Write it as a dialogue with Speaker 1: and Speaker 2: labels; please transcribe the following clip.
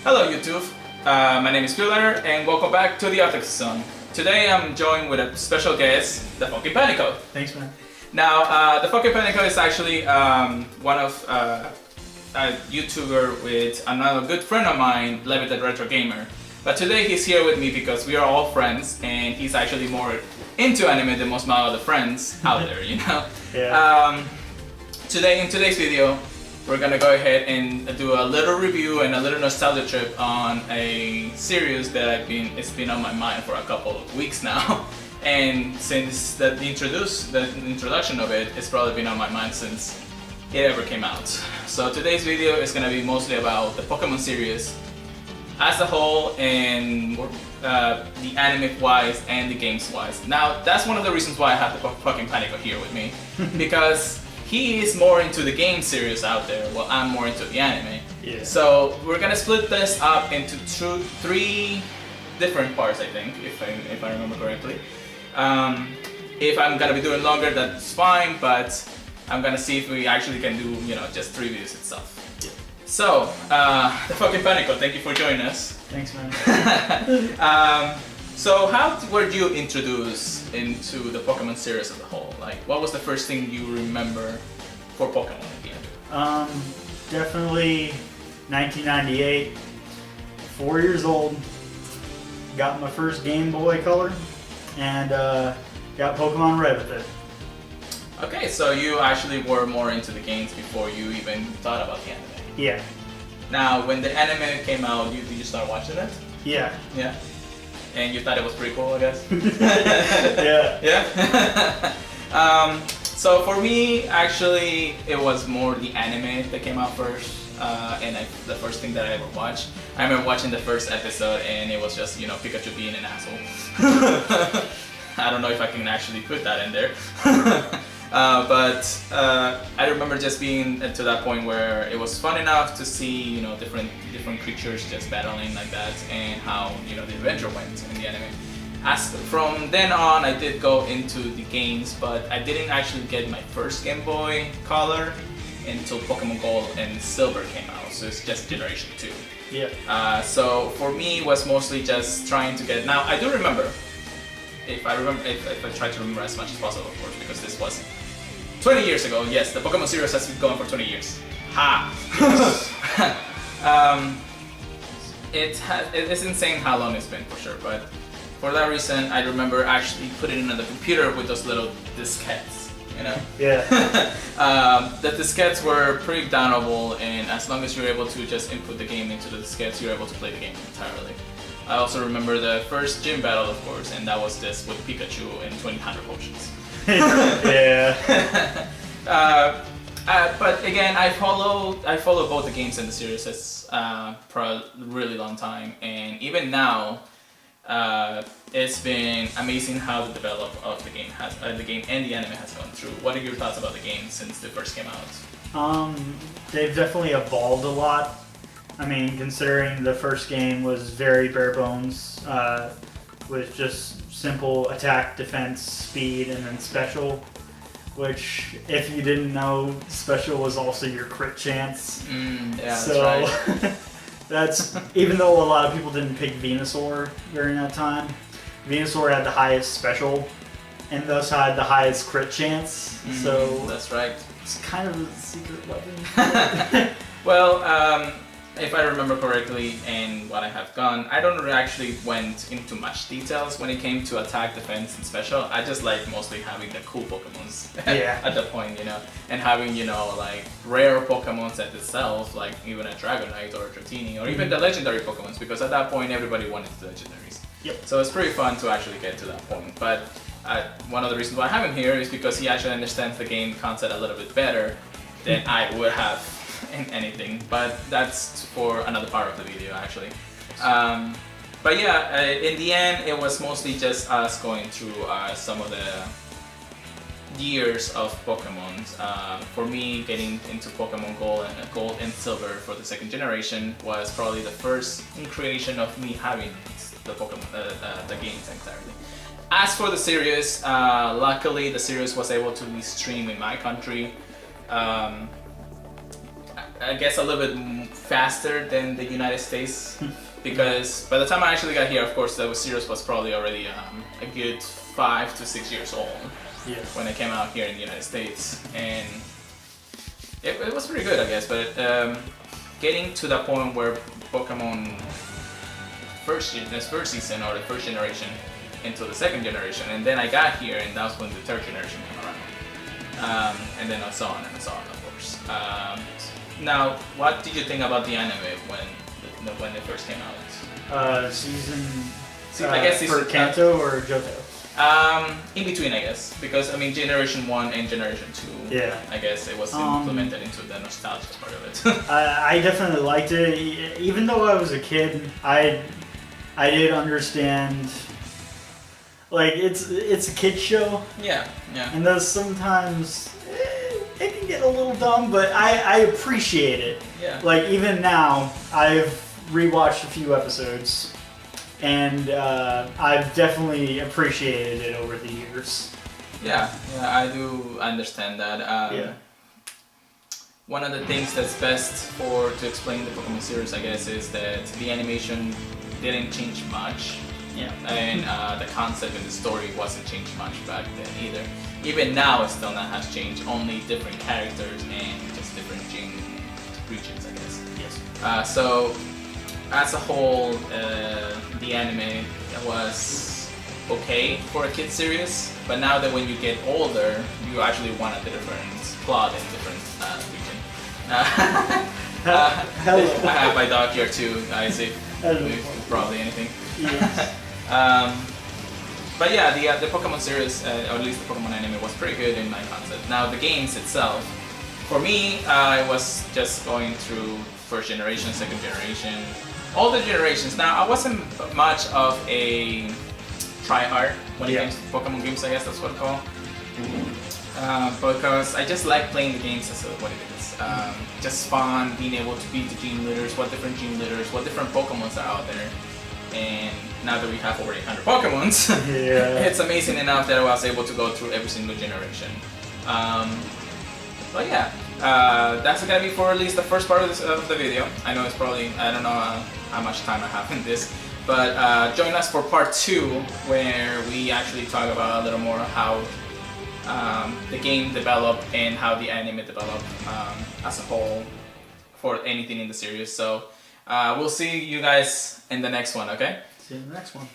Speaker 1: Hello YouTube, my name is Philner and welcome back to the OtakuZone. Today I'm joined with a special guest, the F-Panico.
Speaker 2: Thanks, man.
Speaker 1: Now, the F-Panico is actually one of a YouTuber with another good friend of mine, Levitt the Retro Gamer. But today he's here with me because we are all friends and he's actually more into anime than most of my other friends out there, you know?
Speaker 2: Yeah.
Speaker 1: In today's video, we're gonna go ahead and do a little review and a little nostalgia trip on a series that it's been on my mind for a couple of weeks now. And since the introduction of it, it's probably been on my mind since it ever came out. So today's video is gonna be mostly about the Pokemon series as a whole and the anime-wise and the games-wise. Now, that's one of the reasons why I have the F-Panico here with me, because he is more into the game series out there, while I'm more into the anime.
Speaker 2: Yeah.
Speaker 1: So we're gonna split this up into three different parts, I think, if I remember correctly. If I'm gonna be doing longer, that's fine, but I'm gonna see if we actually can do, just 3 videos itself.
Speaker 2: Yeah.
Speaker 1: So, the F-Panico, thank you for joining us.
Speaker 2: Thanks, man.
Speaker 1: So how were you introduced into the Pokemon series as a whole? Like, what was the first thing you remember for Pokemon again?
Speaker 2: Definitely 1998. 4 years old. Got my first Game Boy Color, and got Pokemon Red with it.
Speaker 1: Okay, so you actually were more into the games before you even thought about the anime.
Speaker 2: Yeah.
Speaker 1: Now, when the anime came out, did you start watching it?
Speaker 2: Yeah.
Speaker 1: Yeah. And you thought it was pretty cool, I guess?
Speaker 2: Yeah.
Speaker 1: Yeah? So for me, actually, it was more the anime that came out first. The first thing that I ever watched. I remember watching the first episode and it was just, Pikachu being an asshole. I don't know if I can actually put that in there. But I remember just being to that point where it was fun enough to see, different creatures just battling like that, and how, the adventure went in the anime. As from then on, I did go into the games, but I didn't actually get my first Game Boy Color until Pokemon Gold and Silver came out, so it's just Generation 2.
Speaker 2: Yeah.
Speaker 1: So for me, it was mostly just trying to get. Now I do remember, if I try to remember as much as possible, of course, because this was 20 years ago. Yes, the Pokemon series has been going for 20 years. Ha! It's insane how long it's been, for sure, but for that reason, I remember actually putting it in the computer with those little diskettes,
Speaker 2: Yeah.
Speaker 1: The diskettes were pretty downloadable, and as long as you're able to just input the game into the diskettes, you're able to play the game entirely. I also remember the first gym battle, of course, and that was just with Pikachu and 200 potions.
Speaker 2: Yeah.
Speaker 1: But again, I follow both the games and the series for a really long time, and even now, it's been amazing how the development of the game and the anime has gone through. What are your thoughts about the game since they first came out?
Speaker 2: They've definitely evolved a lot. I mean, considering the first game was very bare bones, with just simple attack, defense, speed, and then special, which, if you didn't know, special was also your crit chance.
Speaker 1: Yeah,
Speaker 2: so,
Speaker 1: that's right.
Speaker 2: that's, even though a lot of people didn't pick Venusaur during that time, Venusaur had the highest special, and thus had the highest crit chance, so
Speaker 1: that's right.
Speaker 2: It's kind of a secret weapon.
Speaker 1: Well, if I remember correctly, and what I have gone, I don't actually went into much details when it came to attack, defense, and special. I just like mostly having the cool Pokemons at that point, and having, like rare Pokemons at itself, like even a Dragonite or a Dratini, or even the legendary Pokemons, because at that point everybody wanted the legendaries.
Speaker 2: Yep.
Speaker 1: So it's pretty fun to actually get to that point. But one of the reasons why I have him here is because he actually understands the game concept a little bit better than I would have in anything, but that's for another part of the video actually. But yeah, in the end it was mostly just us going through some of the years of Pokemon. For me, getting into Pokemon Gold and Silver for the second generation was probably the first creation of me having the Pokemon, the games entirely. As for the series, luckily the series was able to be streamed in my country. I guess, a little bit faster than the United States. Because by the time I actually got here, of course, the series was probably already a good 5 to 6 years old when I came out here in the United States, and it was pretty good, I guess. But getting to the point where Pokemon this first season or the first generation into the second generation, and then I got here, and that was when the third generation came around, and then so on and so on, of course. Now, what did you think about the anime when it first came out?
Speaker 2: I guess for Kanto or Johto?
Speaker 1: In between, I guess, because I mean, Generation 1 and Generation 2.
Speaker 2: Yeah.
Speaker 1: I guess it was implemented into the nostalgia part of it.
Speaker 2: I definitely liked it, even though I was a kid. I did understand. Like it's a kid's show.
Speaker 1: Yeah.
Speaker 2: And those sometimes it can get a little dumb, but I appreciate it.
Speaker 1: Yeah.
Speaker 2: Like even now, I've rewatched a few episodes, and I've definitely appreciated it over the years.
Speaker 1: Yeah, I do understand that. One of the things that's best to explain the Pokemon series, I guess, is that the animation didn't change much.
Speaker 2: Yeah.
Speaker 1: And the concept and the story wasn't changed much back then either. Even now, it still not has changed. Only different characters and just different gym regions, I guess.
Speaker 2: Yes.
Speaker 1: So, as a whole, the anime was okay for a kid series. But now that when you get older, you actually want a different plot and different region.
Speaker 2: Hello.
Speaker 1: I have my dog here too, Isaac. Probably anything.
Speaker 2: Yes.
Speaker 1: But yeah, the Pokemon series, or at least the Pokemon anime, was pretty good in my concept. Now the games itself, for me, I was just going through first generation, second generation, all the generations. Now I wasn't much of a tryhard when it comes to Pokemon games. I guess that's what it's called. Because I just like playing the games as what it is. Just fun, being able to beat the gym leaders, what different Pokemons are out there. And now that we have over 800 Pokemons, it's amazing enough that I was able to go through every single generation. But yeah, that's gonna be for at least the first part of the video. I know it's probably, I don't know how much time I have in this, but join us for part 2, where we actually talk about a little more how the game developed and how the anime developed as a whole for anything in the series. So we'll see you guys in the next one, okay?
Speaker 2: See you in the next one.